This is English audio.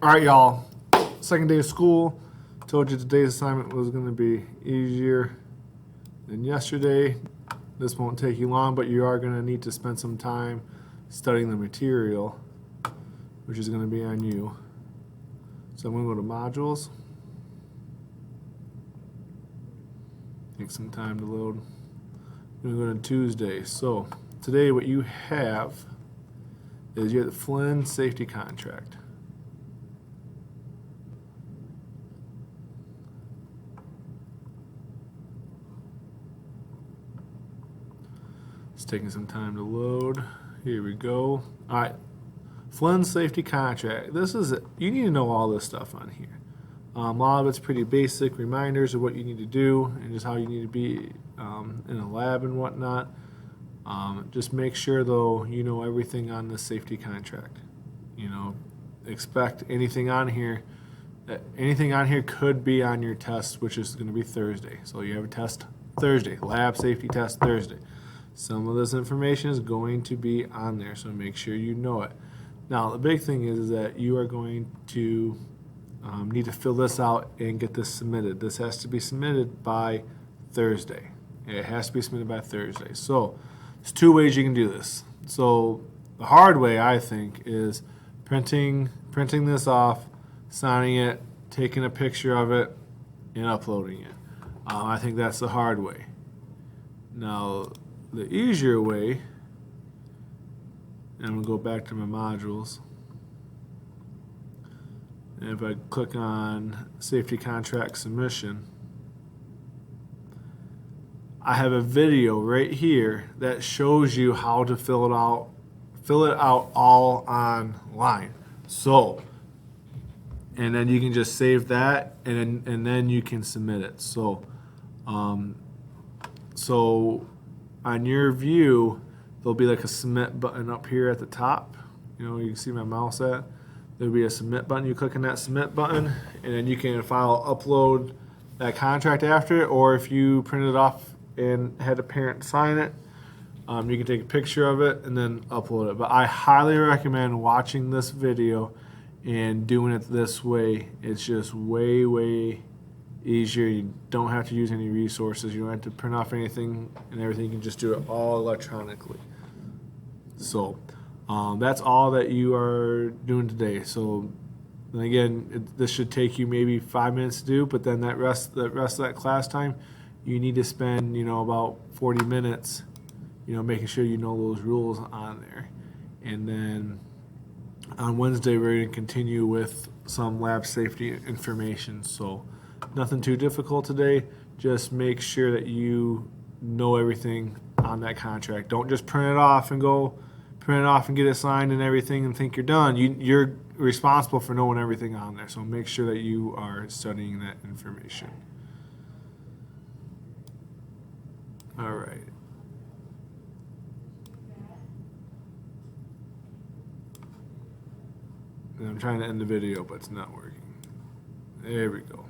All right, y'all. Second day of school. Told you today's assignment was going to be easier than yesterday. This won't take you long, but you are going to need to spend some time studying the material, which is going to be on you. So I'm going to go to modules. Take some time to load. I'm going to go to Tuesday. So today what you have is you have the Flynn safety contract. It's taking some time to load. Here we go. All right, Flynn safety contract. This is it. You need to know all this stuff on here. A lot of it's pretty basic reminders of what you need to do and just how you need to be in a lab and whatnot. Just make sure though you know everything on this safety contract. You know, expect anything on here. Anything on here could be on your test, which is going to be Thursday. So you have a test Thursday, lab safety test Thursday. Some of this information is going to be on there, so make sure you know it. Now, the big thing is that you are going to need to fill this out and get this submitted. This has to be submitted by Thursday. It has to be submitted by Thursday. So there's two ways you can do this. So the hard way, I think, is printing this off, signing it, taking a picture of it, and uploading it. I think that's the hard way. Now, the easier way, and I'm going to go back to my modules, and if I click on safety contract submission, I have a video right here that shows you how to fill it out all online. So, and then you can just save that, and then you can submit it. So, on your view, there'll be like a submit button up here at the top. You know, you can see my mouse at. There'll be a submit button. You click on that submit button, and then you can file upload that contract after it, or if you print it off and had a parent sign it, you can take a picture of it and then upload it. But I highly recommend watching this video and doing it this way. It's just way, way easier. You don't have to use any resources. You don't have to print off anything and everything. You can just do it all electronically. So that's all that you are doing today. So and again, this should take you maybe 5 minutes to do, but then that rest of that class time, you need to spend about 40 minutes, making sure you know those rules on there. And then on Wednesday, we're going to continue with some lab safety information. So nothing too difficult today. Just make sure that you know everything on that contract. Don't just print it off and get it signed and everything and think you're done. You're responsible for knowing everything on there. So make sure that you are studying that information. All right. And I'm trying to end the video, but it's not working. There we go.